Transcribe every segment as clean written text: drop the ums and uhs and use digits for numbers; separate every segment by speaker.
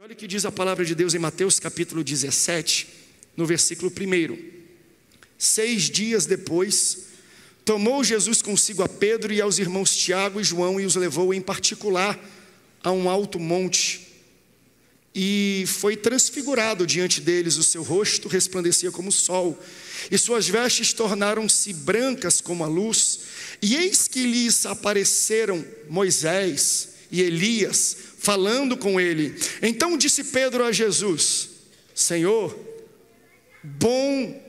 Speaker 1: Olha o que diz a palavra de Deus em Mateus capítulo 17, no versículo 1. 6 dias depois, tomou Jesus consigo a Pedro e aos irmãos Tiago e João e os levou em particular a um alto monte. E foi transfigurado diante deles, o seu rosto resplandecia como o sol, e suas vestes tornaram-se brancas como a luz. E eis que lhes apareceram Moisés e Elias, falando com ele. Então disse Pedro a Jesus: Senhor, bom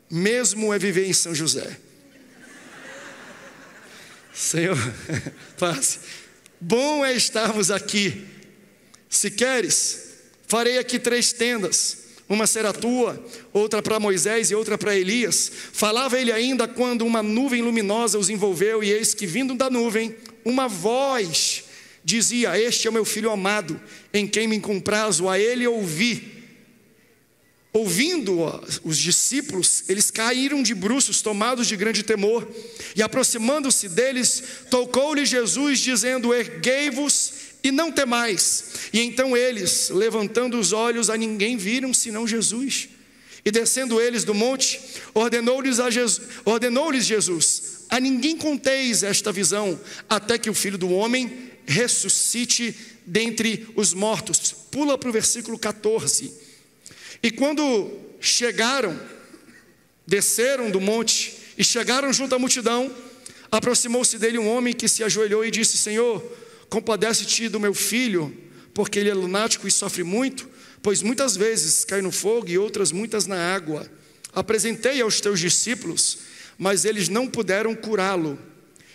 Speaker 1: mesmo é viver em São José. Senhor, paz. Bom é estarmos aqui. Se queres, farei aqui 3 tendas. Uma será tua, outra para Moisés e outra para Elias. Falava ele ainda quando uma nuvem luminosa os envolveu, e eis que vindo da nuvem, uma voz dizia: Este é o meu filho amado, em quem me comprazo, a ele ouvi. Ouvindo os discípulos, eles caíram de bruços, tomados de grande temor, e aproximando-se deles, tocou-lhe Jesus, dizendo: Erguei-vos e não temais. E então eles, levantando os olhos, a ninguém viram senão Jesus. E descendo eles do monte, ordenou-lhes Jesus: a ninguém conteis esta visão, até que o Filho do Homem ressuscite dentre os mortos. Pula para o versículo 14. E quando desceram do monte e chegaram junto à multidão, aproximou-se dele um homem que se ajoelhou e disse: Senhor, compadece-te do meu filho, porque ele é lunático e sofre muito, pois muitas vezes cai no fogo e outras muitas na água. Apresentei aos teus discípulos, mas eles não puderam curá-lo.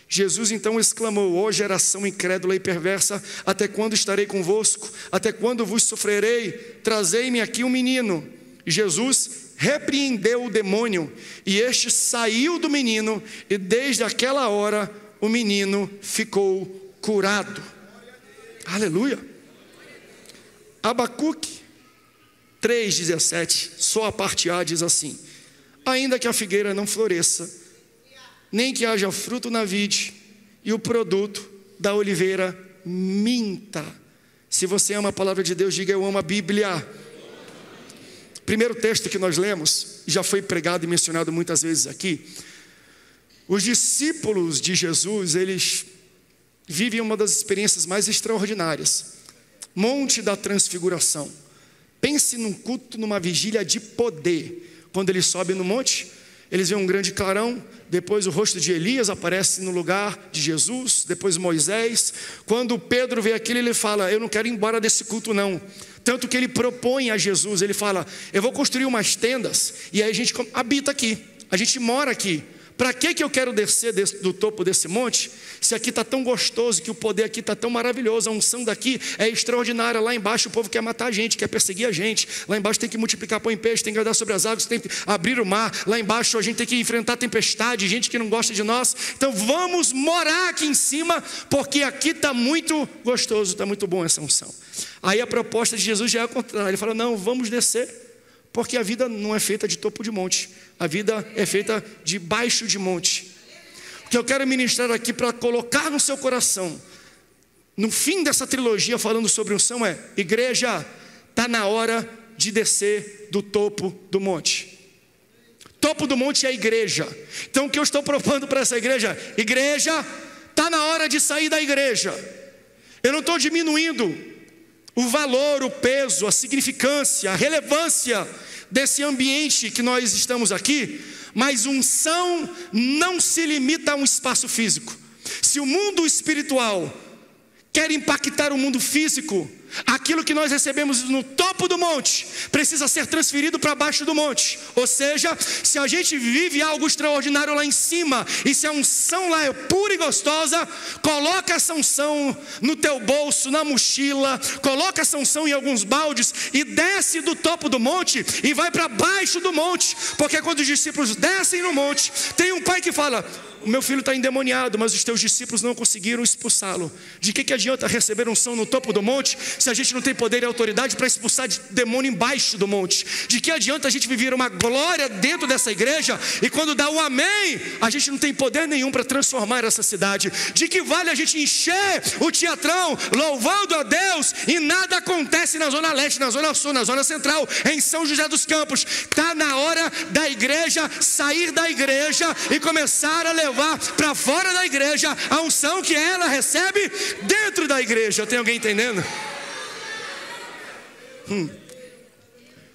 Speaker 1: Jesus então exclamou: ó geração incrédula e perversa, até quando estarei convosco? Até quando vos sofrerei? Trazei-me aqui um menino. Jesus repreendeu o demônio, e este saiu do menino, e desde aquela hora o menino ficou curado. Aleluia. Abacuque 3,17, só a parte A diz assim: ainda que a figueira não floresça, nem que haja fruto na vide, e o produto da oliveira minta. Se você ama a palavra de Deus, diga: eu amo a Bíblia. Primeiro texto que nós lemos, já foi pregado e mencionado muitas vezes aqui. Os discípulos de Jesus, eles vivem uma das experiências mais extraordinárias. Monte da Transfiguração. Pense num culto, numa vigília de poder. Quando eles sobem no monte, eles veem um grande clarão, depois o rosto de Elias aparece no lugar de Jesus, depois Moisés. Quando Pedro vê aquilo, ele fala: eu não quero ir embora desse culto não. Tanto que ele propõe a Jesus, ele fala: eu vou construir umas tendas, e aí a gente habita aqui, a gente mora aqui. Para que eu quero descer do topo desse monte, se aqui está tão gostoso, que o poder aqui está tão maravilhoso, a unção daqui é extraordinária. Lá embaixo o povo quer matar a gente, quer perseguir a gente. Lá embaixo tem que multiplicar pão em peixe, tem que andar sobre as águas, tem que abrir o mar. Lá embaixo a gente tem que enfrentar tempestade, gente que não gosta de nós. Então vamos morar aqui em cima, porque aqui está muito gostoso, está muito bom essa unção. Aí a proposta de Jesus já é a contrária. Ele fala: não, vamos descer. Porque a vida não é feita de topo de monte, a vida é feita de baixo de monte. O que eu quero ministrar aqui para colocar no seu coração, no fim dessa trilogia falando sobre unção, é: igreja, está na hora de descer do topo do monte. Topo do monte é a igreja. Então o que eu estou propondo para essa igreja? Igreja, está na hora de sair da igreja. Eu não estou diminuindo o valor, o peso, a significância, a relevância desse ambiente que nós estamos aqui, mas unção não se limita a um espaço físico. Se o mundo espiritual quer impactar o mundo físico, aquilo que nós recebemos no topo do monte precisa ser transferido para baixo do monte. Ou seja, se a gente vive algo extraordinário lá em cima, e se a unção lá é pura e gostosa, coloca essa unção no teu bolso, na mochila, coloca essa unção em alguns baldes e desce do topo do monte e vai para baixo do monte. Porque quando os discípulos descem no monte, tem um pai que fala: o meu filho está endemoniado, mas os teus discípulos não conseguiram expulsá-lo. De que adianta receber unção no topo do monte, se a gente não tem poder e autoridade para expulsar demônio embaixo do monte? De que adianta a gente viver uma glória dentro dessa igreja e quando dá um amém, a gente não tem poder nenhum para transformar essa cidade? De que vale a gente encher o teatrão louvando a Deus e nada acontece na zona leste, na zona sul, na zona central, em São José dos Campos? Está na hora da igreja sair da igreja e começar a levar para fora da igreja a unção que ela recebe dentro da igreja. Tem alguém entendendo?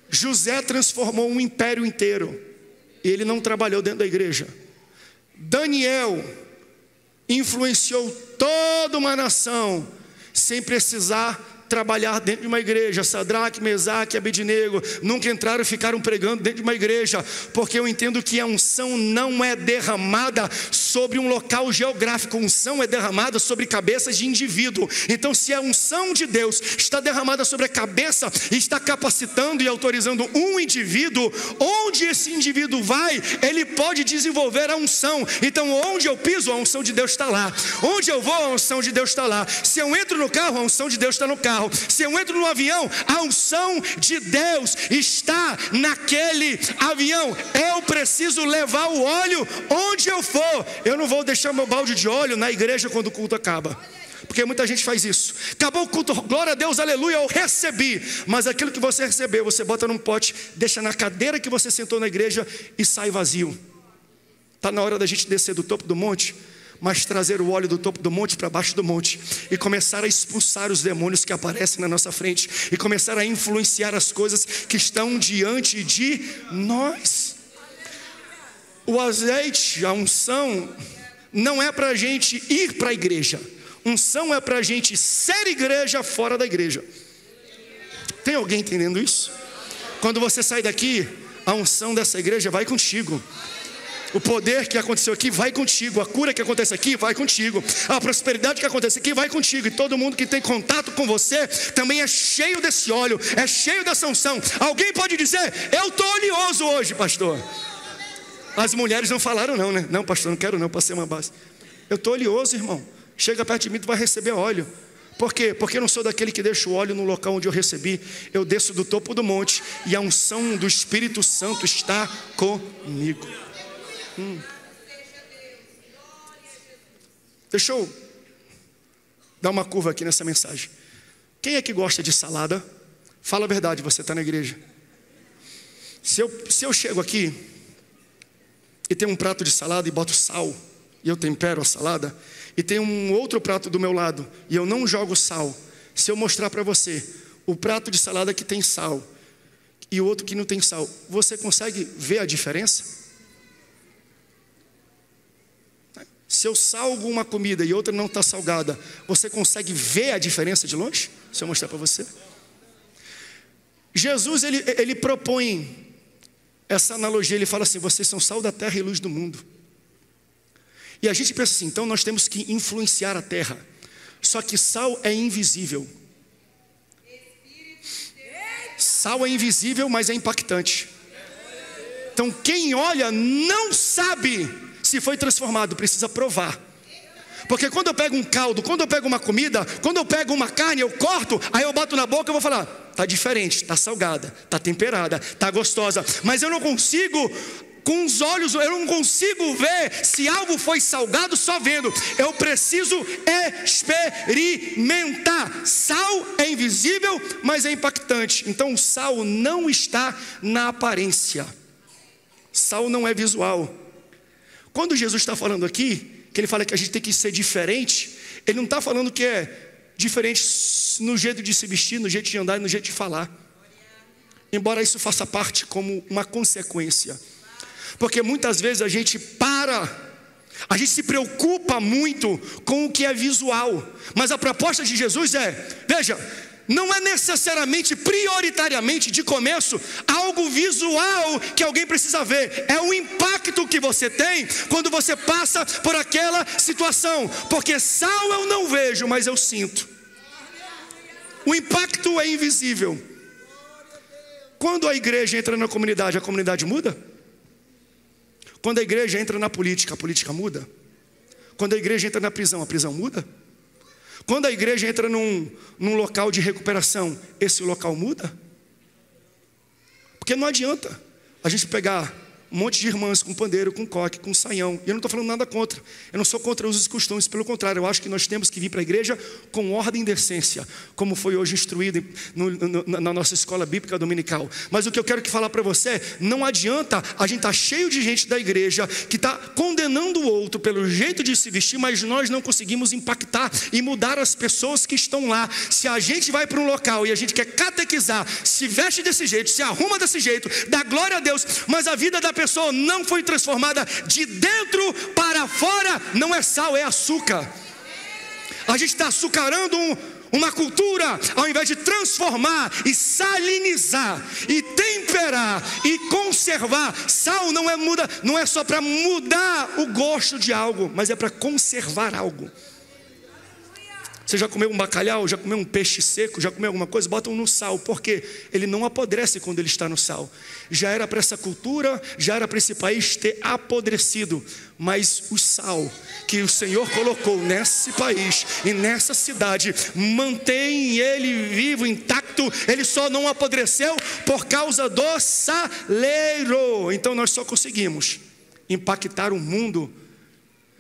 Speaker 1: José transformou um império inteiro e ele não trabalhou dentro da igreja. Daniel influenciou toda uma nação sem precisar trabalhar dentro de uma igreja. Sadraque, Mesaque e Abednego nunca entraram e ficaram pregando dentro de uma igreja, porque eu entendo que a unção não é derramada sobre um local geográfico, a unção é derramada sobre cabeças de indivíduo. Então, se a unção de Deus está derramada sobre a cabeça e está capacitando e autorizando um indivíduo, onde esse indivíduo vai, ele pode desenvolver a unção. Então, onde eu piso, a unção de Deus está lá. Onde eu vou, a unção de Deus está lá. Se eu entro no carro, a unção de Deus está no carro. Se eu entro no avião, a unção de Deus está naquele avião. Eu preciso levar o óleo onde eu for. Eu não vou deixar meu balde de óleo na igreja quando o culto acaba, porque muita gente faz isso. Acabou o culto, glória a Deus, aleluia, eu recebi. Mas aquilo que você recebeu, você bota num pote, deixa na cadeira que você sentou na igreja e sai vazio. Está na hora da gente descer do topo do monte, mas trazer o óleo do topo do monte para baixo do monte e começar a expulsar os demônios que aparecem na nossa frente e começar a influenciar as coisas que estão diante de nós. O azeite, a unção, não é para a gente ir para a igreja. Unção é para a gente ser igreja fora da igreja. Tem alguém entendendo isso? Quando você sai daqui, a unção dessa igreja vai contigo. O poder que aconteceu aqui vai contigo. A cura que acontece aqui vai contigo. A prosperidade que acontece aqui vai contigo. E todo mundo que tem contato com você também é cheio desse óleo, é cheio dessa unção. Alguém pode dizer: eu estou oleoso hoje, pastor. As mulheres não falaram não, né? Não, pastor, não quero não, passei uma base. Eu estou oleoso, irmão. Chega perto de mim, tu vai receber óleo. Por quê? Porque eu não sou daquele que deixa o óleo no local onde eu recebi. Eu desço do topo do monte e a unção do Espírito Santo está comigo. Deixa eu dar uma curva aqui nessa mensagem. Quem é que gosta de salada? Fala a verdade, você está na igreja. Se eu chego aqui e tem um prato de salada e boto sal e eu tempero a salada, e tem um outro prato do meu lado e eu não jogo sal, se eu mostrar para você o prato de salada que tem sal e o outro que não tem sal, você consegue ver a diferença? Se eu salgo uma comida e outra não está salgada, você consegue ver a diferença de longe? Se eu mostrar para você. Jesus, ele propõe essa analogia, ele fala assim: vocês são sal da terra e luz do mundo. E a gente pensa assim, então nós temos que influenciar a terra. Só que sal é invisível. Sal é invisível, mas é impactante. Então quem olha não sabe se foi transformado, precisa provar. Porque quando eu pego um caldo, quando eu pego uma comida, quando eu pego uma carne, eu corto, aí eu boto na boca, eu vou falar: tá diferente, tá salgada, tá temperada, tá gostosa. Mas eu não consigo, com os olhos, eu não consigo ver se algo foi salgado só vendo. Eu preciso experimentar. Sal é invisível, mas é impactante. Então o sal não está na aparência. Sal não é visual. Quando Jesus está falando aqui, que ele fala que a gente tem que ser diferente, ele não está falando que é diferente no jeito de se vestir, no jeito de andar e no jeito de falar. Embora isso faça parte como uma consequência. Porque muitas vezes a gente se preocupa muito com o que é visual. Mas a proposta de Jesus é, veja, não é necessariamente, prioritariamente, de começo, algo visual que alguém precisa ver. É o impacto que você tem quando você passa por aquela situação. Porque sal eu não vejo, mas eu sinto. O impacto é invisível. Quando a igreja entra na comunidade, a comunidade muda? Quando a igreja entra na política, a política muda? Quando a igreja entra na prisão, a prisão muda? Quando a igreja entra num local de recuperação, esse local muda? Porque não adianta a gente pegar um monte de irmãs com pandeiro, com coque, com saião. E eu não estou falando nada contra. Eu não sou contra os costumes, pelo contrário, eu acho que nós temos que vir para a igreja com ordem e decência, como foi hoje instruído na nossa escola bíblica dominical. Mas o que eu quero falar para você, não adianta a gente estar cheio de gente da igreja que está condenando o outro pelo jeito de se vestir, mas nós não conseguimos impactar e mudar as pessoas que estão lá. Se a gente vai para um local e a gente quer catequizar, se veste desse jeito, se arruma desse jeito, dá glória a Deus, mas a vida da pessoa não foi transformada de dentro para fora, não é sal, é açúcar. A gente está açucarando uma cultura, ao invés de transformar e salinizar e temperar e conservar. Sal não é só para mudar o gosto de algo, mas é para conservar algo. Você já comeu um bacalhau, já comeu um peixe seco, já comeu alguma coisa? Botam no sal, porque ele não apodrece quando ele está no sal. Já era para essa cultura, já era para esse país ter apodrecido. Mas o sal que o Senhor colocou nesse país e nessa cidade, mantém ele vivo, intacto. Ele só não apodreceu por causa do saleiro. Então nós só conseguimos impactar o mundo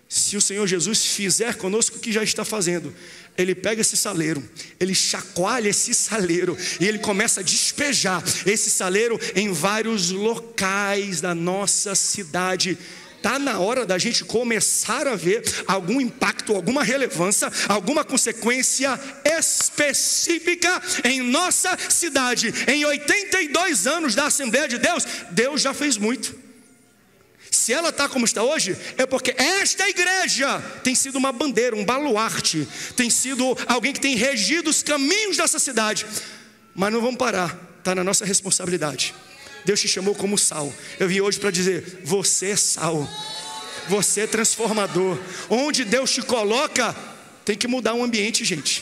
Speaker 1: se o Senhor Jesus fizer conosco o que já está fazendo. Ele pega esse saleiro, ele chacoalha esse saleiro e ele começa a despejar esse saleiro em vários locais da nossa cidade. Está na hora da gente começar a ver algum impacto, alguma relevância, alguma consequência específica em nossa cidade. Em 82 anos da Assembleia de Deus, Deus já fez muito. Se ela está como está hoje, é porque esta igreja tem sido uma bandeira, um baluarte, tem sido alguém que tem regido os caminhos dessa cidade. Mas não vamos parar, está na nossa responsabilidade. Deus te chamou como sal. Eu vim hoje para dizer, você é sal, você é transformador. Onde Deus te coloca, tem que mudar o ambiente, gente.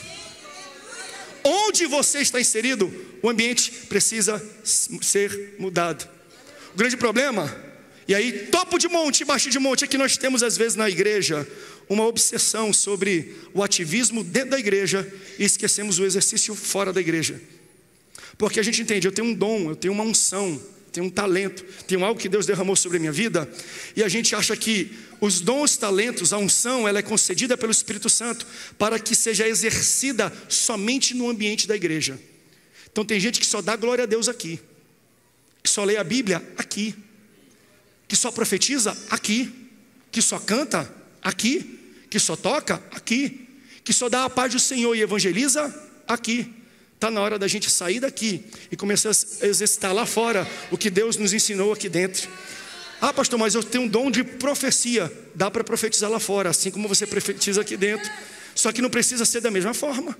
Speaker 1: Onde você está inserido, o ambiente precisa ser mudado. O grande problema... E aí, topo de monte, baixo de monte, é que nós temos às vezes na igreja uma obsessão sobre o ativismo dentro da igreja e esquecemos o exercício fora da igreja. Porque a gente entende, eu tenho um dom, eu tenho uma unção, tenho um talento, tenho algo que Deus derramou sobre a minha vida, e a gente acha que os dons, talentos, a unção, ela é concedida pelo Espírito Santo para que seja exercida somente no ambiente da igreja. Então tem gente que só dá glória a Deus aqui, que só lê a Bíblia aqui, que só profetiza aqui, que só canta aqui, que só toca aqui, que só dá a paz do Senhor e evangeliza aqui. Está na hora da gente sair daqui e começar a exercitar lá fora o que Deus nos ensinou aqui dentro. Ah, pastor, mas eu tenho um dom de profecia. Dá para profetizar lá fora, assim como você profetiza aqui dentro. Só que não precisa ser da mesma forma.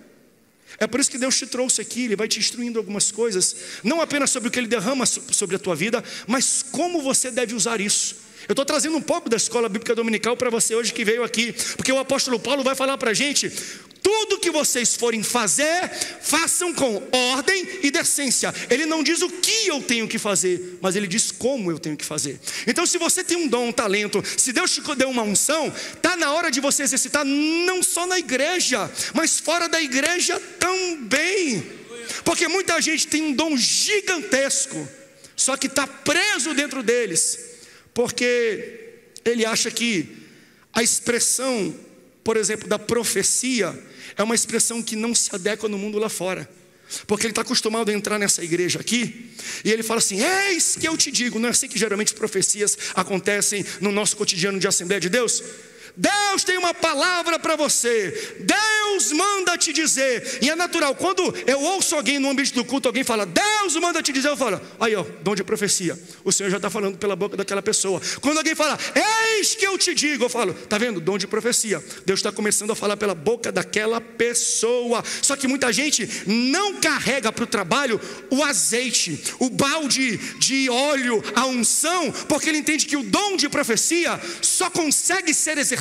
Speaker 1: É por isso que Deus te trouxe aqui, Ele vai te instruindo algumas coisas, não apenas sobre o que Ele derrama sobre a tua vida, mas como você deve usar isso. Eu estou trazendo um pouco da escola bíblica dominical para você hoje que veio aqui, porque o apóstolo Paulo vai falar para a gente, tudo que vocês forem fazer, façam com ordem e decência. Ele não diz o que eu tenho que fazer, mas ele diz como eu tenho que fazer. Então se você tem um dom, um talento, se Deus te deu uma unção, está na hora de você exercitar não só na igreja, mas fora da igreja também. Porque muita gente tem um dom gigantesco, só que está preso dentro deles, porque ele acha que a expressão, por exemplo, da profecia é uma expressão que não se adequa no mundo lá fora. Porque ele está acostumado a entrar nessa igreja aqui e ele fala assim, eis que eu te digo. Não é assim que geralmente profecias acontecem no nosso cotidiano de Assembleia de Deus? Deus tem uma palavra para você, Deus manda te dizer. E é natural, quando eu ouço alguém no ambiente do culto, alguém fala, Deus manda te dizer, eu falo, aí ó, dom de profecia. O Senhor já está falando pela boca daquela pessoa. Quando alguém fala, eis que eu te digo, eu falo, tá vendo, dom de profecia. Deus está começando a falar pela boca daquela pessoa. Só que muita gente não carrega para o trabalho o azeite, o balde de óleo, a unção, porque ele entende que o dom de profecia só consegue ser exercido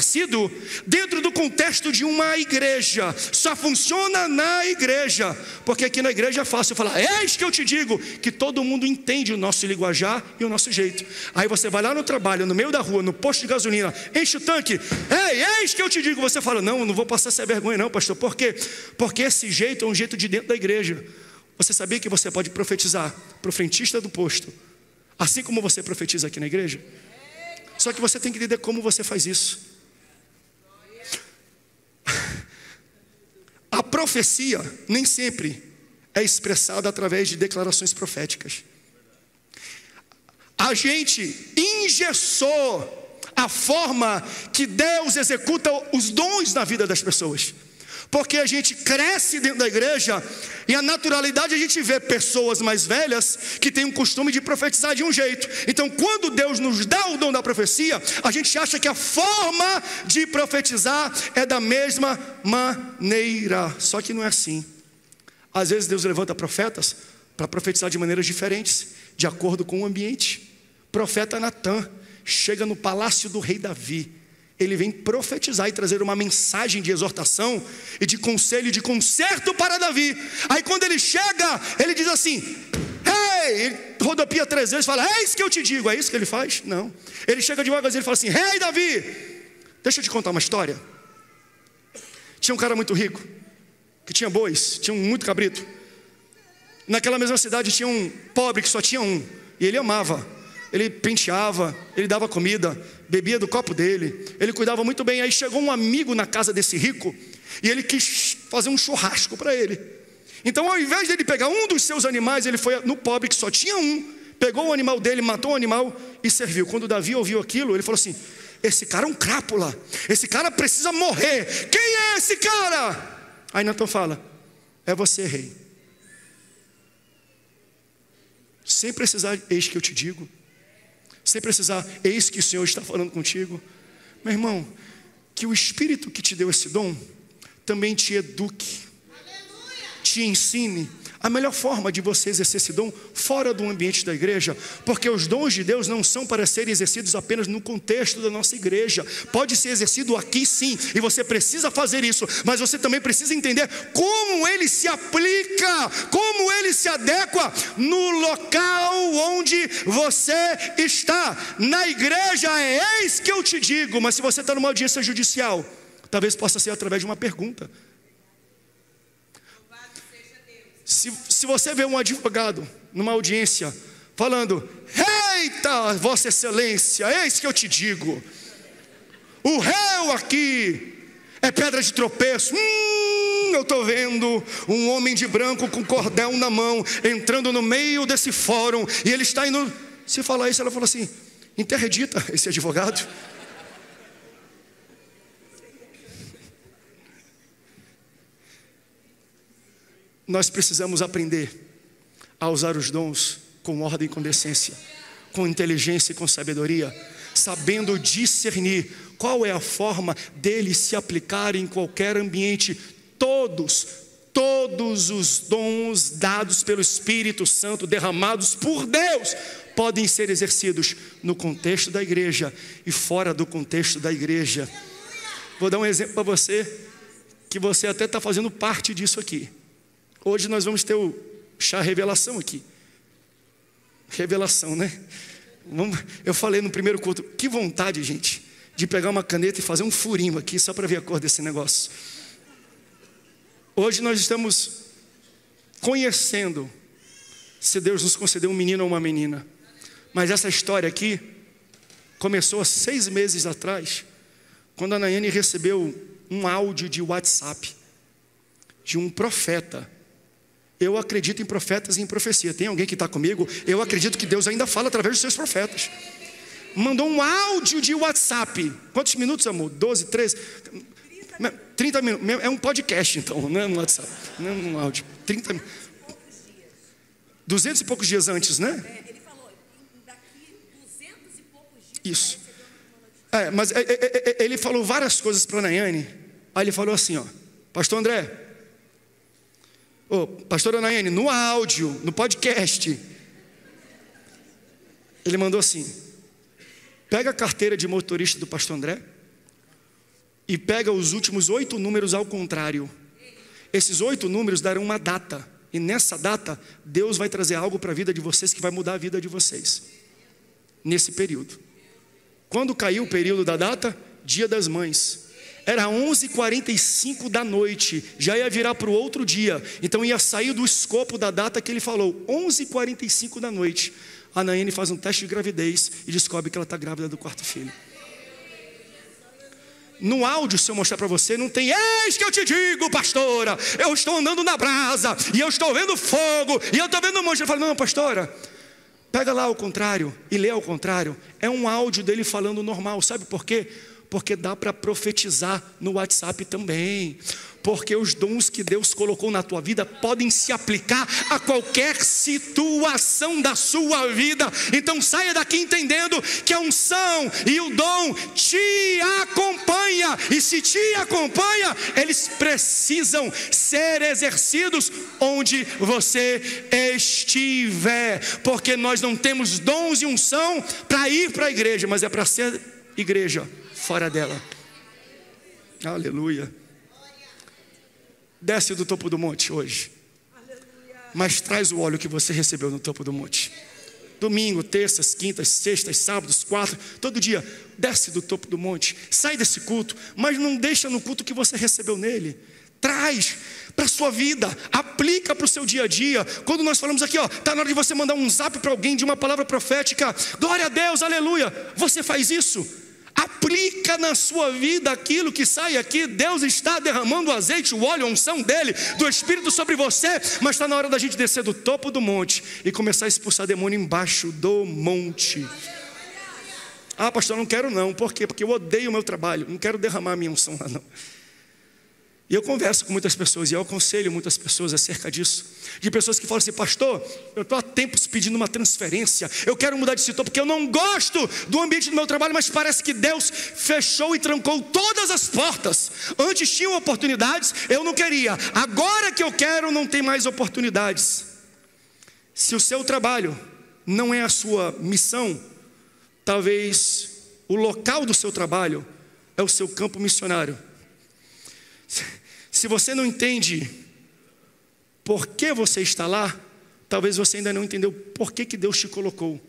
Speaker 1: dentro do contexto de uma igreja. igreja, só funciona na igreja, porque aqui na igreja é fácil falar, eis que eu te digo, que todo mundo entende o nosso linguajar e o nosso jeito. Aí você vai lá no trabalho, no meio da rua, no posto de gasolina, enche o tanque, ei, eis que eu te digo, você fala, não, eu não vou passar essa vergonha não, pastor. Por quê? Porque esse jeito é um jeito de dentro da igreja. Você sabia que você pode profetizar para o frentista do posto, assim como você profetiza aqui na igreja? Só que você tem que entender como você faz isso. A profecia nem sempre é expressada através de declarações proféticas. A gente engessou a forma que Deus executa os dons na vida das pessoas. Porque a gente cresce dentro da igreja e a naturalidade a gente vê pessoas mais velhas que têm o costume de profetizar de um jeito. Então quando Deus nos dá o dom da profecia, a gente acha que a forma de profetizar é da mesma maneira. Só que não é assim. Às vezes Deus levanta profetas para profetizar de maneiras diferentes, de acordo com o ambiente. Profeta Natã chega no palácio do rei Davi. Ele vem profetizar e trazer uma mensagem de exortação e de conselho e de conserto para Davi. Aí quando ele chega, ele diz assim, hey! Ele rodopia 3 vezes e fala, eis que eu te digo. É isso que ele faz? Não. Ele chega devagarzinho e fala assim, hey Davi, deixa eu te contar uma história. Tinha um cara muito rico, que tinha bois, tinha muito cabrito. Naquela mesma cidade tinha um pobre que só tinha um, e ele amava. Ele penteava, ele dava comida, bebia do copo dele, ele cuidava muito bem. Aí chegou um amigo na casa desse rico e ele quis fazer um churrasco para ele. Então ao invés de ele pegar um dos seus animais, ele foi no pobre que só tinha um, pegou o animal dele, matou o animal e serviu. Quando Davi ouviu aquilo, ele falou assim, esse cara é um crápula, esse cara precisa morrer. Quem é esse cara? Aí Natã fala, é você, rei. Sem precisar, eis que eu te digo. Sem precisar, eis que o Senhor está falando contigo. Meu irmão, que o Espírito que te deu esse dom também te eduque, te ensine a melhor forma de você exercer esse dom fora do ambiente da igreja, porque os dons de Deus não são para serem exercidos apenas no contexto da nossa igreja. Pode ser exercido aqui sim, e você precisa fazer isso, mas você também precisa entender como ele se aplica, como ele se adequa no local onde você está. Na igreja é eis que eu te digo, mas se você está numa audiência judicial, talvez possa ser através de uma pergunta. Se você vê um advogado numa audiência falando, eita, vossa excelência, eis que eu te digo, o réu aqui é pedra de tropeço. Eu estou vendo um homem de branco com cordel na mão entrando no meio desse fórum e ele está indo. Se falar isso, ela fala assim, interdita esse advogado. Nós precisamos aprender a usar os dons com ordem e com decência, com inteligência e com sabedoria, sabendo discernir qual é a forma deles se aplicar em qualquer ambiente. Todos os dons dados pelo Espírito Santo, derramados por Deus, podem ser exercidos no contexto da igreja e fora do contexto da igreja. Vou dar um exemplo para você, que você até está fazendo parte disso aqui. Hoje nós vamos ter o chá revelação aqui. Revelação, né? Eu falei no primeiro culto, que vontade, gente, de pegar uma caneta e fazer um furinho aqui, só para ver a cor desse negócio. Hoje nós estamos conhecendo se Deus nos concedeu um menino ou uma menina. Mas essa história aqui começou há 6 meses atrás, quando a Nayane recebeu um áudio de WhatsApp de um profeta. Eu acredito em profetas e em profecia. Tem alguém que está comigo? Eu acredito que Deus ainda fala através dos seus profetas. Mandou um áudio de WhatsApp. Quantos minutos, amor? 12, 13? 30 minutos. É um podcast, então, não é um WhatsApp. Não é um áudio. 30 minutos. 200 e poucos dias antes, né?
Speaker 2: Ele falou, daqui 200 e poucos dias.
Speaker 1: Isso. Mas ele falou várias coisas para a Nayane. Aí ele falou assim, ó, pastor André, pastora Nayane, no áudio, no podcast, ele mandou assim, pega a carteira de motorista do pastor André e pega os últimos 8 números ao contrário. Esses 8 números darão uma data. E nessa data, Deus vai trazer algo para a vida de vocês que vai mudar a vida de vocês. Nesse período. Quando caiu o período da data? Dia das Mães. Era 11h45 da noite, já ia virar para o outro dia. Então ia sair do escopo da data que ele falou. 11h45 da noite, a Nayane faz um teste de gravidez e descobre que ela está grávida do 4º filho. No áudio, se eu mostrar para você, não tem: eis que eu te digo, pastora, eu estou andando na brasa, e eu estou vendo fogo, e eu estou vendo um monte. Ele fala: não, pastora, pega lá ao contrário e lê ao contrário. É um áudio dele falando normal. Sabe por quê? Porque dá para profetizar no WhatsApp também. Porque os dons que Deus colocou na tua vida podem se aplicar a qualquer situação da sua vida. Então saia daqui entendendo que a unção e o dom te acompanha. E se te acompanha, eles precisam ser exercidos onde você estiver. Porque nós não temos dons e unção para ir para a igreja, mas é para ser igreja fora dela. Aleluia. Desce do topo do monte hoje, mas traz o óleo que você recebeu no topo do monte. Domingo, terças, quintas, sextas, sábados, 4, todo dia, desce do topo do monte. Sai desse culto, mas não deixa no culto que você recebeu nele. Traz para a sua vida, aplica para o seu dia a dia. Quando nós falamos aqui, está na hora de você mandar um zap para alguém de uma palavra profética. Glória a Deus, aleluia. Você faz isso? Aplica na sua vida aquilo que sai aqui. Deus está derramando o azeite, o óleo, a unção dele, do Espírito sobre você. Mas está na hora da gente descer do topo do monte e começar a expulsar demônio embaixo do monte. Ah, pastor, não quero não. Por quê? Porque eu odeio o meu trabalho. Não quero derramar a minha unção lá não. E eu converso com muitas pessoas, e eu aconselho muitas pessoas acerca disso. De pessoas que falam assim: pastor, eu estou há tempos pedindo uma transferência, eu quero mudar de setor porque eu não gosto do ambiente do meu trabalho, mas parece que Deus fechou e trancou todas as portas. Antes tinham oportunidades, eu não queria. Agora que eu quero, não tem mais oportunidades. Se o seu trabalho não é a sua missão, talvez o local do seu trabalho é o seu campo missionário. Se você não entende por que você está lá, talvez você ainda não entendeu por que Deus te colocou.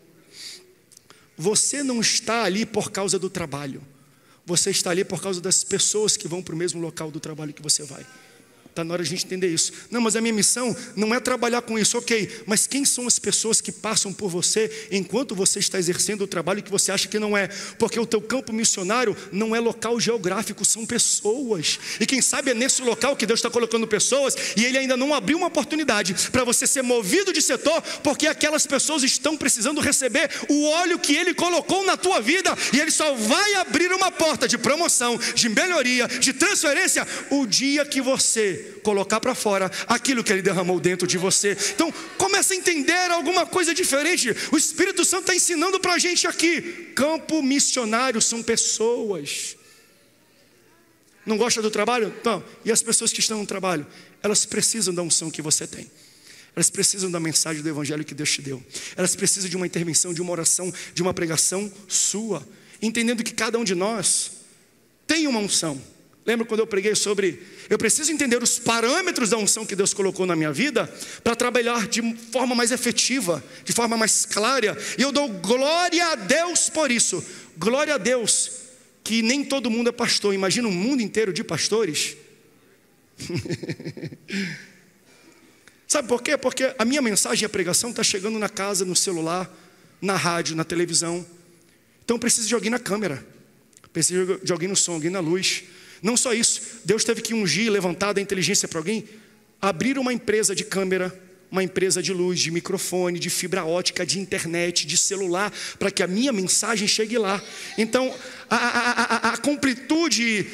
Speaker 1: Você não está ali por causa do trabalho. Você está ali por causa das pessoas que vão para o mesmo local do trabalho que você vai. Está na hora de a gente entender isso. Não, mas a minha missão não é trabalhar com isso, ok. Mas quem são as pessoas que passam por você enquanto você está exercendo o trabalho que você acha que não é? Porque o teu campo missionário não é local geográfico, são pessoas. E quem sabe é nesse local que Deus está colocando pessoas, e Ele ainda não abriu uma oportunidade para você ser movido de setor, porque aquelas pessoas estão precisando receber o óleo que Ele colocou na tua vida. E Ele só vai abrir uma porta de promoção, de melhoria, de transferência, o dia que você colocar para fora aquilo que Ele derramou dentro de você. Então começa a entender alguma coisa diferente. O Espírito Santo está ensinando para a gente aqui. Campo missionário são pessoas. Não gosta do trabalho? Não. E as pessoas que estão no trabalho, elas precisam da unção que você tem. Elas precisam da mensagem do Evangelho que Deus te deu. Elas precisam de uma intervenção, de uma oração, de uma pregação sua, entendendo que cada um de nós tem uma unção. Lembra quando eu preguei sobre, eu preciso entender os parâmetros da unção que Deus colocou na minha vida para trabalhar de forma mais efetiva, de forma mais clara. E eu dou glória a Deus por isso. Glória a Deus que nem todo mundo é pastor. Imagina um mundo inteiro de pastores. Sabe por quê? Porque a minha mensagem e a pregação está chegando na casa, no celular, na rádio, na televisão. Então eu preciso de alguém na câmera, preciso de alguém no som, alguém na luz. Não só isso, Deus teve que ungir, levantar da inteligência para alguém, abrir uma empresa de câmera, uma empresa de luz, de microfone, de fibra ótica, de internet, de celular, para que a minha mensagem chegue lá. Então, a completude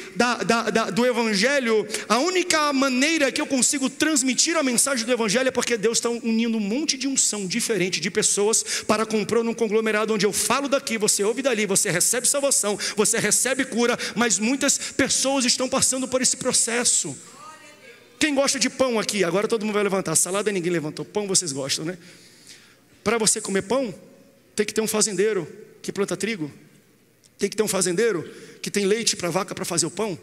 Speaker 1: do Evangelho, a única maneira que eu consigo transmitir a mensagem do Evangelho é porque Deus está unindo um monte de unção diferente de pessoas para compor num conglomerado onde eu falo daqui, você ouve dali, você recebe salvação, você recebe cura, mas muitas pessoas estão passando por esse processo. Quem gosta de pão aqui? Agora todo mundo vai levantar. Salada ninguém levantou. Pão vocês gostam, né? Para você comer pão, tem que ter um fazendeiro que planta trigo. Tem que ter um fazendeiro que tem leite para vaca para fazer o pão.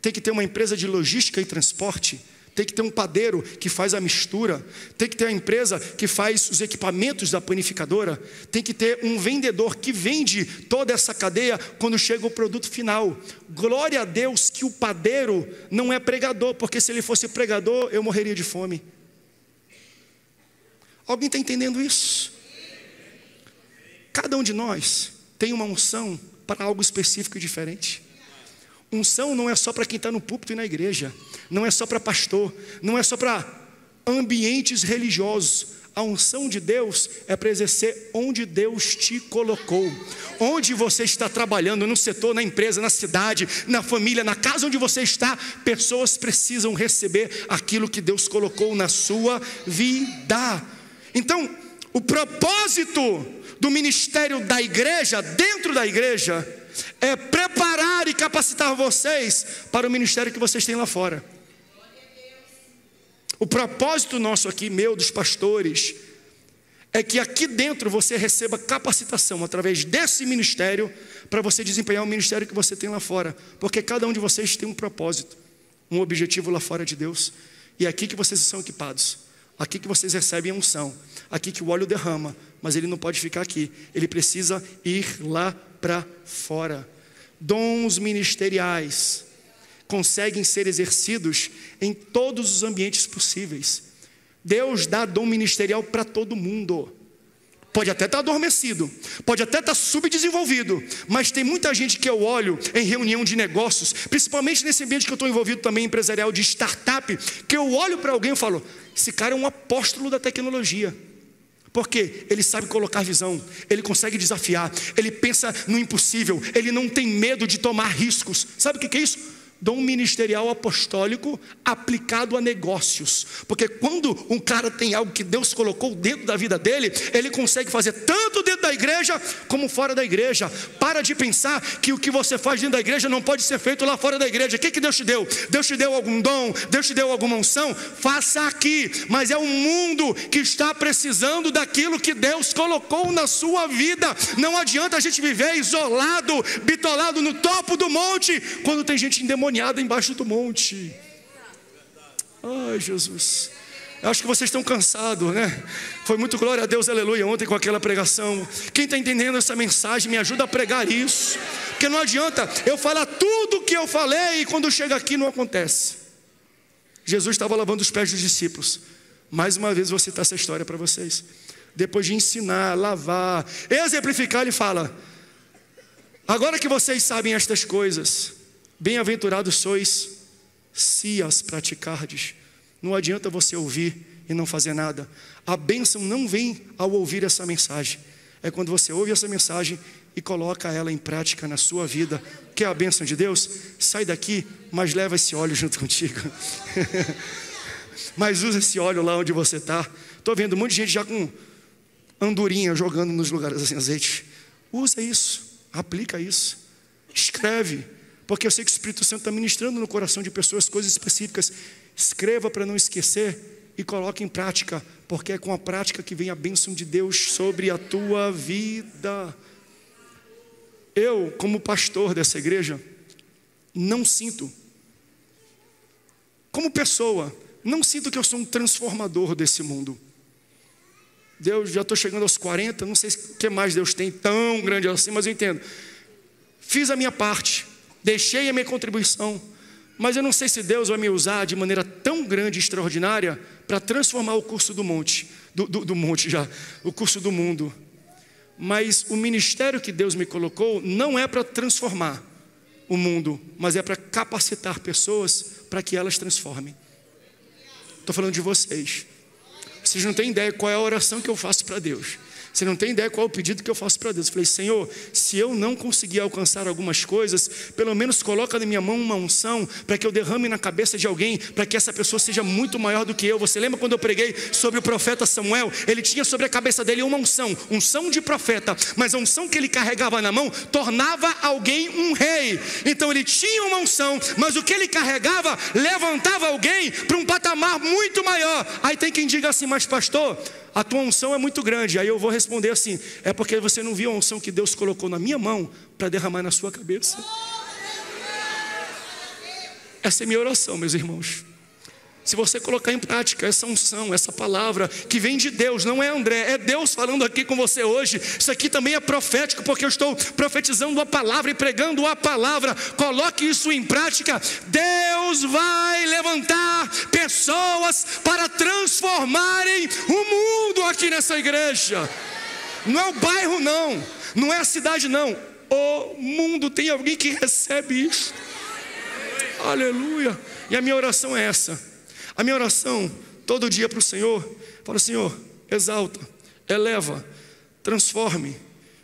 Speaker 1: Tem que ter uma empresa de logística e transporte tem que ter um padeiro que faz a mistura, tem que ter a empresa que faz os equipamentos da panificadora, tem que ter um vendedor que vende toda essa cadeia quando chega o produto final. Glória a Deus que o padeiro não é pregador, porque se ele fosse pregador, eu morreria de fome. Alguém está entendendo isso? Cada um de nós tem uma unção para algo específico e diferente. Unção não é só para quem está no púlpito e na igreja, não é só para pastor, não é só para ambientes religiosos. A unção de Deus é para exercer onde Deus te colocou, onde você está trabalhando, no setor, na empresa, na cidade, na família, na casa onde você está. Pessoas precisam receber aquilo que Deus colocou na sua vida. Então, o propósito do ministério da igreja, dentro da igreja, é preparar e capacitar vocês para o ministério que vocês têm lá fora. O propósito nosso aqui, meu, dos pastores, é que aqui dentro você receba capacitação através desse ministério para você desempenhar o ministério que você tem lá fora, porque cada um de vocês tem um propósito, um objetivo lá fora de Deus, e é aqui que vocês são equipados, aqui que vocês recebem a unção, aqui que o óleo derrama, mas ele não pode ficar aqui, ele precisa ir lá para fora. Dons ministeriais conseguem ser exercidos em todos os ambientes possíveis. Deus dá dom ministerial para todo mundo. Pode até estar adormecido, pode até estar subdesenvolvido, mas tem muita gente que eu olho em reunião de negócios, principalmente nesse ambiente que eu estou envolvido também, empresarial, de startup, que eu olho para alguém e falo, esse cara é um apóstolo da tecnologia. Porque ele sabe colocar visão, ele consegue desafiar, ele pensa no impossível, ele não tem medo de tomar riscos. Sabe o que é isso? Dom ministerial apostólico aplicado a negócios. Porque quando um cara tem algo que Deus colocou dentro da vida dele, ele consegue fazer tanto dentro da igreja como fora da igreja. Para de pensar que o que você faz dentro da igreja não pode ser feito lá fora da igreja. O que Deus te deu? Deus te deu algum dom? Deus te deu alguma unção? Faça aqui. Mas é um mundo que está precisando daquilo que Deus colocou na sua vida. Não adianta a gente viver isolado, bitolado no topo do monte, quando tem gente endemoniada embaixo do monte. Ai, Jesus, eu acho que vocês estão cansados, né? Foi muito glória a Deus, aleluia, ontem com aquela pregação. Quem está entendendo essa mensagem, me ajuda a pregar isso. Porque não adianta eu falar tudo o que eu falei e quando chega aqui não acontece. Jesus estava lavando os pés dos discípulos. Mais uma vez vou citar essa história para vocês. Depois de ensinar, lavar, exemplificar, ele fala: agora que vocês sabem estas coisas, bem-aventurados sois se as praticardes. Não adianta você ouvir e não fazer nada. A bênção não vem ao ouvir essa mensagem. É quando você ouve essa mensagem e coloca ela em prática na sua vida. Quer a bênção de Deus? Sai daqui, mas leva esse óleo junto contigo. Mas usa esse óleo lá onde você está. Estou vendo um monte de gente já com andorinha jogando nos lugares assim, azeite. Usa isso, aplica isso, escreve. Porque eu sei que o Espírito Santo está ministrando no coração de pessoas coisas específicas. Escreva para não esquecer e coloque em prática, porque é com a prática que vem a bênção de Deus sobre a tua vida. Eu, como pastor dessa igreja, não sinto, como pessoa, não sinto que eu sou um transformador desse mundo. Deus, já estou chegando aos 40, não sei o que mais Deus tem tão grande assim, mas eu entendo. Fiz a minha parte. Deixei a minha contribuição, mas eu não sei se Deus vai me usar de maneira tão grande e extraordinária para transformar o curso do monte, o curso do mundo. Mas o ministério que Deus me colocou não é para transformar o mundo, mas é para capacitar pessoas para que elas transformem. Estou falando de vocês. Vocês não têm ideia qual é a oração que eu faço para Deus. Você não tem ideia qual é o pedido que eu faço para Deus. Eu falei: Senhor, se eu não conseguir alcançar algumas coisas, pelo menos coloca na minha mão uma unção para que eu derrame na cabeça de alguém, para que essa pessoa seja muito maior do que eu. Você lembra quando eu preguei sobre o profeta Samuel? Ele tinha sobre a cabeça dele uma unção de profeta, mas a unção que ele carregava na mão tornava alguém um rei. Então ele tinha uma unção, mas o que ele carregava levantava alguém para um patamar muito maior. Aí tem quem diga assim: mas pastor, a tua unção é muito grande. Aí eu vou responder assim: é porque você não viu a unção que Deus colocou na minha mão para derramar na sua cabeça. Essa é minha oração, meus irmãos. Se você colocar em prática essa unção, essa palavra que vem de Deus, não é André, é Deus falando aqui com você hoje. Isso aqui também é profético, porque eu estou profetizando a palavra e pregando a palavra. Coloque isso em prática. Deus vai levantar pessoas para transformarem o mundo aqui nessa igreja. Não é o bairro não, não é a cidade não. O mundo tem alguém que recebe isso. Aleluia. E a minha oração é essa. A minha oração todo dia para o Senhor, fala: Senhor, exalta, eleva, transforme,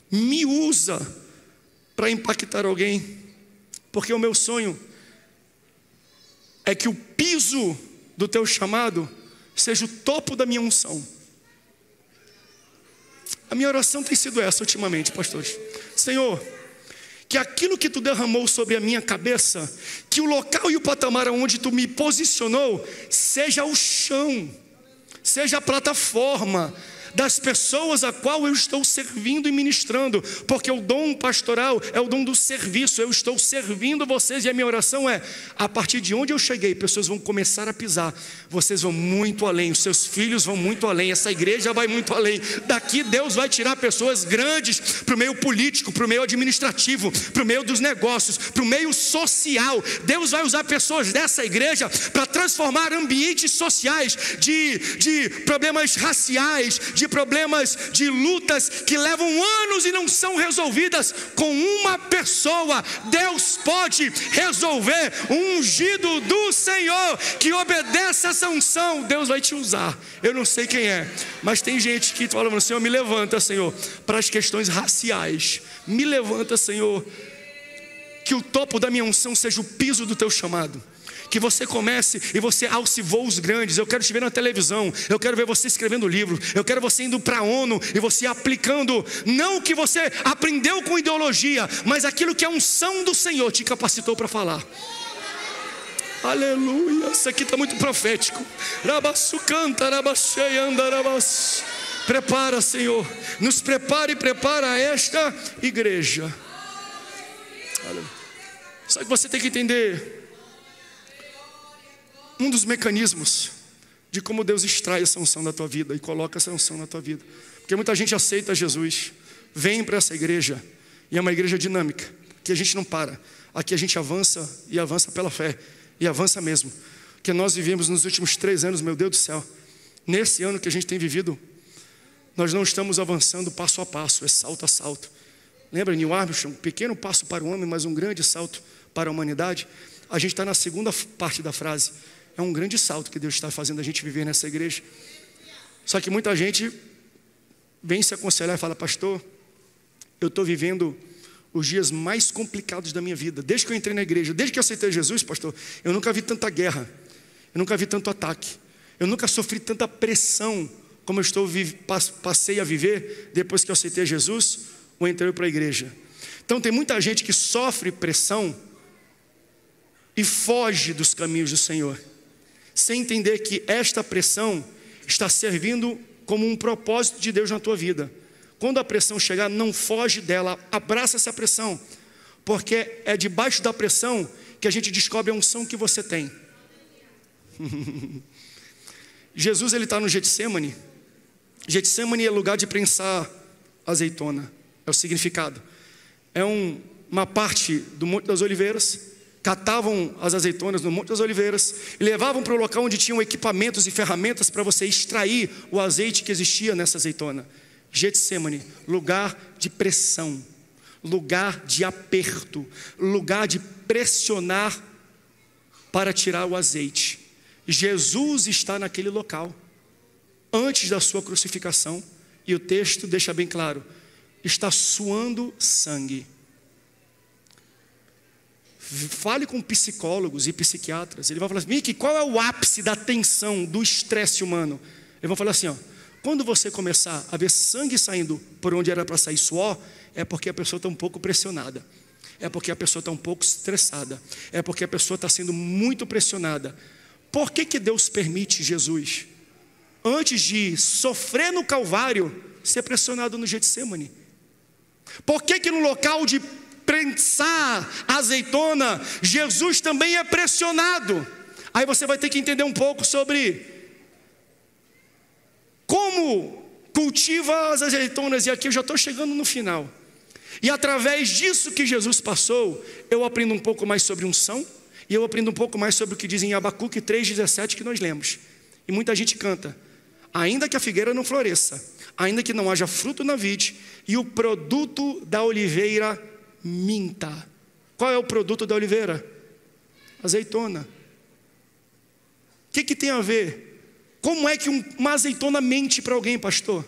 Speaker 1: me usa para impactar alguém, porque o meu sonho é que o piso do teu chamado seja o topo da minha unção. A minha oração tem sido essa ultimamente, pastores. Senhor, que aquilo que tu derramou sobre a minha cabeça, que o local e o patamar onde tu me posicionou, seja o chão, seja a plataforma das pessoas a qual eu estou servindo e ministrando, porque o dom pastoral é o dom do serviço. Eu estou servindo vocês e a minha oração é: a partir de onde eu cheguei, pessoas vão começar a pisar. Vocês vão muito além, os seus filhos vão muito além, essa igreja vai muito além. Daqui Deus vai tirar pessoas grandes para o meio político, para o meio administrativo, para o meio dos negócios, para o meio social. Deus vai usar pessoas dessa igreja para transformar ambientes sociais de problemas raciais, de problemas, de lutas que levam anos e não são resolvidas. Com uma pessoa Deus pode resolver. Um ungido do Senhor que obedece a essa unção, Deus vai te usar. Eu não sei quem é, mas tem gente que fala: Senhor, me levanta, Senhor, para as questões raciais. Me levanta, Senhor, que o topo da minha unção seja o piso do teu chamado. Que você comece e você alce voos grandes. Eu quero te ver na televisão, eu quero ver você escrevendo livro, eu quero você indo para a ONU e você aplicando, não o que você aprendeu com ideologia, mas aquilo que a unção do Senhor te capacitou para falar. Aleluia, isso aqui está muito profético. Prepara, Senhor, nos prepara e prepara esta igreja. Aleluia. Só que você tem que entender um dos mecanismos de como Deus extrai essa unção da tua vida e coloca essa unção na tua vida. Porque muita gente aceita Jesus, vem para essa igreja, e é uma igreja dinâmica, que a gente não para. Aqui a gente avança e avança pela fé, e avança mesmo. Porque nós vivemos nos últimos 3 anos, meu Deus do céu, nesse ano que a gente tem vivido, nós não estamos avançando passo a passo, é salto a salto. Lembra Neil Armstrong? Um pequeno passo para o homem, mas um grande salto para a humanidade. A gente está na segunda parte da frase. É um grande salto que Deus está fazendo a gente viver nessa igreja. Só que muita gente vem se aconselhar e fala: pastor, eu estou vivendo os dias mais complicados da minha vida. Desde que eu entrei na igreja, desde que eu aceitei Jesus, pastor, eu nunca vi tanta guerra, eu nunca vi tanto ataque, eu nunca sofri tanta pressão como eu passei a viver depois que eu aceitei Jesus ou entrei para a igreja. Então tem muita gente que sofre pressão e foge dos caminhos do Senhor, sem entender que esta pressão está servindo como um propósito de Deus na tua vida. Quando a pressão chegar, não foge dela, abraça essa pressão, porque é debaixo da pressão que a gente descobre a unção que você tem. Jesus, ele está no Getsemane. Getsemane é lugar de prensar azeitona, é o significado. É uma parte do Monte das Oliveiras. Catavam as azeitonas no Monte das Oliveiras e levavam para o local onde tinham equipamentos e ferramentas para você extrair o azeite que existia nessa azeitona. Getsemane, lugar de pressão, lugar de aperto, lugar de pressionar para tirar o azeite. Jesus está naquele local antes da sua crucificação, e o texto deixa bem claro: está suando sangue. Fale com psicólogos e psiquiatras. Ele vai falar assim: Mickey, qual é o ápice da tensão, do estresse humano? Eles vão falar assim: ó, quando você começar a ver sangue saindo por onde era para sair suor, é porque a pessoa está um pouco pressionada, é porque a pessoa está um pouco estressada, é porque a pessoa está sendo muito pressionada. Por que Deus permite Jesus, antes de sofrer no Calvário, ser pressionado no Getsemane? Por que no local de prensar azeitona, Jesus também é pressionado? Aí você vai ter que entender um pouco sobre como cultiva as azeitonas. E aqui eu já estou chegando no final. E através disso que Jesus passou, eu aprendo um pouco mais sobre unção. E eu aprendo um pouco mais sobre o que diz em Abacuque 3,17 que nós lemos. E muita gente canta: ainda que a figueira não floresça, ainda que não haja fruto na vide, e o produto da oliveira minta. Qual é o produto da oliveira? Azeitona. O que tem a ver? Como é que uma azeitona mente para alguém, pastor?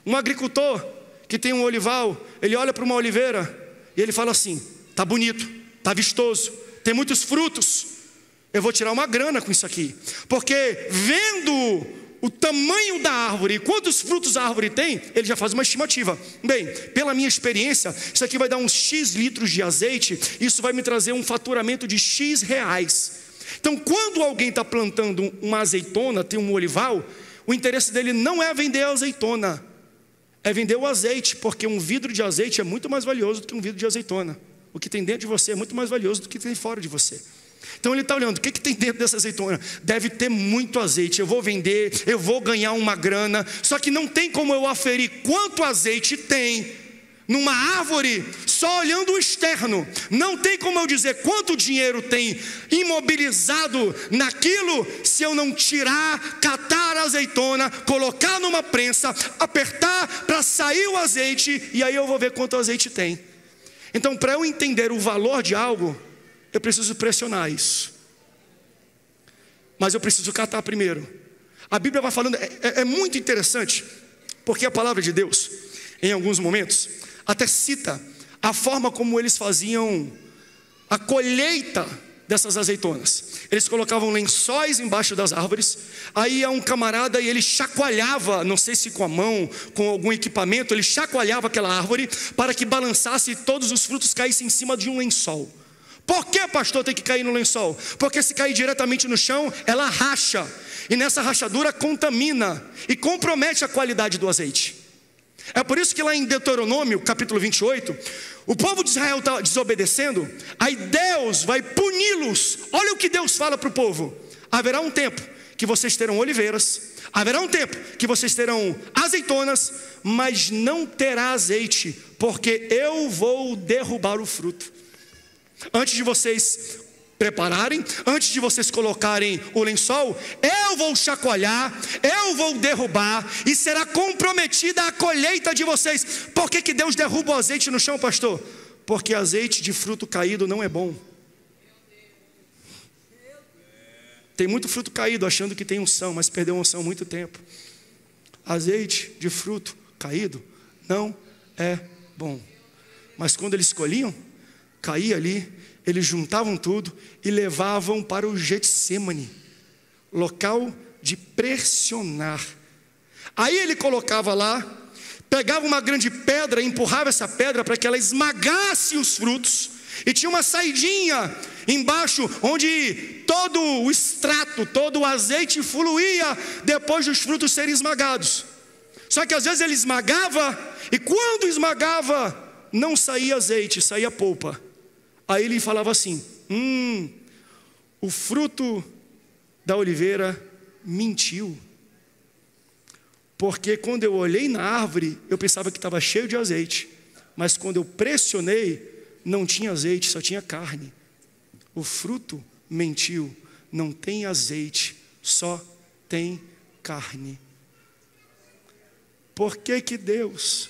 Speaker 1: Um agricultor que tem um olival, ele olha para uma oliveira e ele fala assim: tá bonito, tá vistoso, tem muitos frutos, eu vou tirar uma grana com isso aqui, porque vendo o tamanho da árvore e quantos frutos a árvore tem, ele já faz uma estimativa. Bem, pela minha experiência, isso aqui vai dar uns X litros de azeite, isso vai me trazer um faturamento de X reais. Então, quando alguém está plantando uma azeitona, tem um olival, o interesse dele não é vender a azeitona, é vender o azeite, porque um vidro de azeite é muito mais valioso do que um vidro de azeitona. O que tem dentro de você é muito mais valioso do que tem fora de você. Então ele está olhando, o que tem dentro dessa azeitona? Deve ter muito azeite, eu vou vender, eu vou ganhar uma grana. Só que não tem como eu aferir quanto azeite tem numa árvore só olhando o externo. Não tem como eu dizer quanto dinheiro tem imobilizado naquilo se eu não tirar, catar a azeitona, colocar numa prensa, apertar para sair o azeite, e aí eu vou ver quanto azeite tem. Então, para eu entender o valor de algo, eu preciso pressionar isso. Mas eu preciso catar primeiro. A Bíblia vai falando, é muito interessante, porque a palavra de Deus, em alguns momentos, até cita a forma como eles faziam a colheita dessas azeitonas. Eles colocavam lençóis embaixo das árvores, aí ia um camarada e ele chacoalhava, não sei se com a mão, com algum equipamento, ele chacoalhava aquela árvore para que balançasse e todos os frutos caíssem em cima de um lençol. Por que, pastor, tem que cair no lençol? Porque se cair diretamente no chão, ela racha, e nessa rachadura contamina e compromete a qualidade do azeite. É por isso que lá em Deuteronômio, capítulo 28, o povo de Israel está desobedecendo, aí Deus vai puni-los. Olha o que Deus fala para o povo: haverá um tempo que vocês terão oliveiras, haverá um tempo que vocês terão azeitonas, mas não terá azeite, porque eu vou derrubar o fruto. Antes de vocês prepararem, antes de vocês colocarem o lençol, eu vou chacoalhar, eu vou derrubar, e será comprometida a colheita de vocês. Por que Deus derruba o azeite no chão, pastor? Porque azeite de fruto caído não é bom. Tem muito fruto caído achando que tem unção, mas perdeu a unção há muito tempo. Azeite de fruto caído não é bom. Mas quando eles colhiam, caía ali, eles juntavam tudo e levavam para o Getsêmani, local de pressionar. Aí ele colocava lá, pegava uma grande pedra, empurrava essa pedra para que ela esmagasse os frutos, e tinha uma saidinha embaixo, onde todo o extrato, todo o azeite fluía depois dos frutos serem esmagados. Só que às vezes ele esmagava, e quando esmagava, não saía azeite, saía polpa. Aí ele falava assim: o fruto da oliveira mentiu, porque quando eu olhei na árvore, eu pensava que estava cheio de azeite, mas quando eu pressionei, não tinha azeite, só tinha carne. O fruto mentiu, não tem azeite, só tem carne. Por que Deus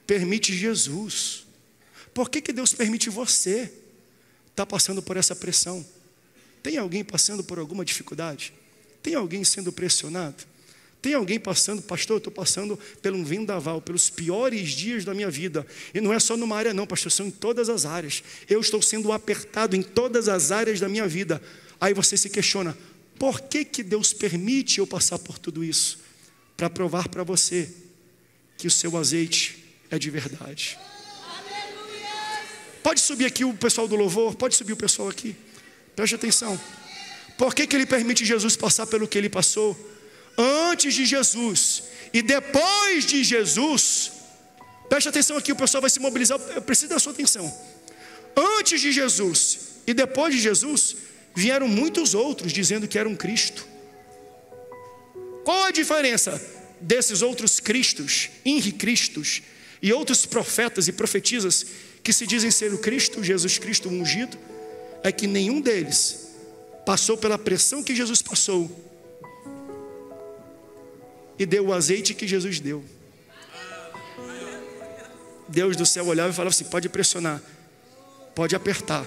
Speaker 1: permite Jesus? Por que Deus permite você estar passando por essa pressão? Tem alguém passando por alguma dificuldade? Tem alguém sendo pressionado? Tem alguém passando, pastor, eu estou passando por um vendaval, pelos piores dias da minha vida. E não é só numa área não, pastor, são em todas as áreas. Eu estou sendo apertado em todas as áreas da minha vida. Aí você se questiona: por que Deus permite eu passar por tudo isso? Para provar para você que o seu azeite é de verdade. Pode subir aqui o pessoal do louvor, pode subir o pessoal aqui. Preste atenção. Por que ele permite Jesus passar pelo que ele passou? Antes de Jesus e depois de Jesus. Preste atenção aqui, o pessoal vai se mobilizar, eu preciso da sua atenção. Antes de Jesus e depois de Jesus, vieram muitos outros dizendo que eram Cristo. Qual a diferença desses outros Cristos, Henri Cristos, e outros profetas e profetisas que se dizem ser o Cristo, Jesus Cristo ungido? É que nenhum deles passou pela pressão que Jesus passou e deu o azeite que Jesus deu. Deus do céu olhava e falava assim: pode pressionar, pode apertar,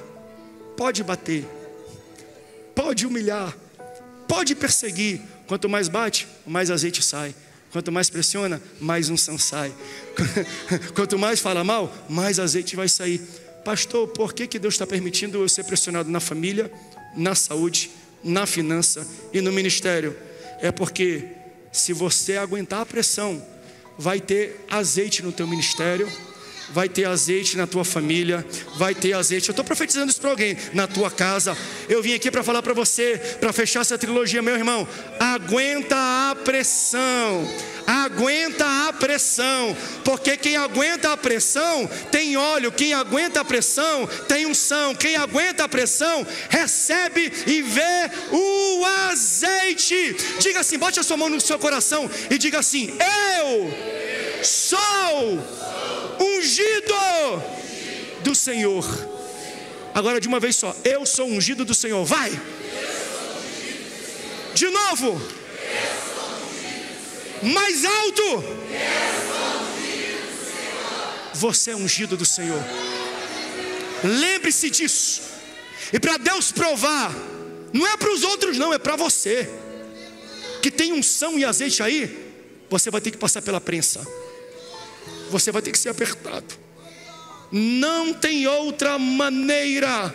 Speaker 1: pode bater, pode humilhar, pode perseguir. Quanto mais bate, mais azeite sai. Quanto mais pressiona, mais unção sai. Quanto mais fala mal, mais azeite vai sair. Pastor, por que Deus está permitindo eu ser pressionado na família, na saúde, na finança e no ministério? É porque se você aguentar a pressão, vai ter azeite no teu ministério, vai ter azeite na tua família, vai ter azeite, eu estou profetizando isso para alguém, na tua casa. Eu vim aqui para falar para você, para fechar essa trilogia, meu irmão, aguenta a pressão, porque quem aguenta a pressão tem óleo, quem aguenta a pressão tem unção, quem aguenta a pressão recebe e vê o azeite. Diga assim, bote a sua mão no seu coração e diga assim: eu sou ungido do Senhor. Agora de uma vez só, eu sou ungido do Senhor. Vai! De novo! Mais alto! Você é ungido do Senhor. Lembre-se disso. E para Deus provar, não é para os outros não, é para você que tem unção e azeite aí. Você vai ter que passar pela prensa, você vai ter que ser apertado. Não tem outra maneira.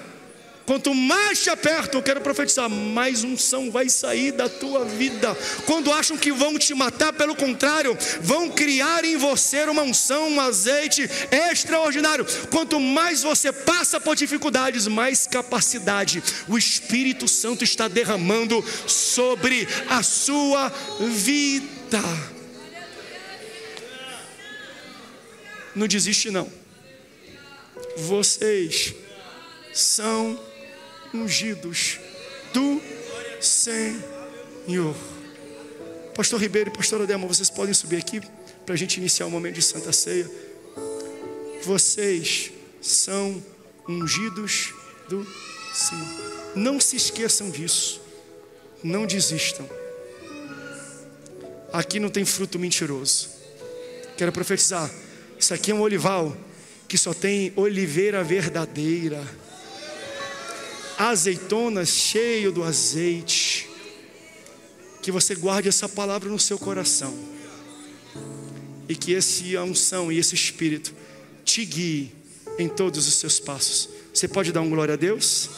Speaker 1: Quanto mais te apertam, eu quero profetizar, mais unção vai sair da tua vida. Quando acham que vão te matar, pelo contrário, vão criar em você uma unção, um azeite extraordinário. Quanto mais você passa por dificuldades, mais capacidade o Espírito Santo está derramando sobre a sua vida. Não desiste não. Vocês são ungidos do Senhor. Pastor Ribeiro e pastora Delma, vocês podem subir aqui para a gente iniciar o momento de Santa Ceia. Vocês são ungidos do Senhor. Não se esqueçam disso. Não desistam. Aqui não tem fruto mentiroso. Quero profetizar. Isso aqui é um olival que só tem oliveira verdadeira, azeitonas cheio do azeite. Que você guarde essa palavra no seu coração e que essa unção e esse Espírito te guie em todos os seus passos. Você pode dar um glória a Deus?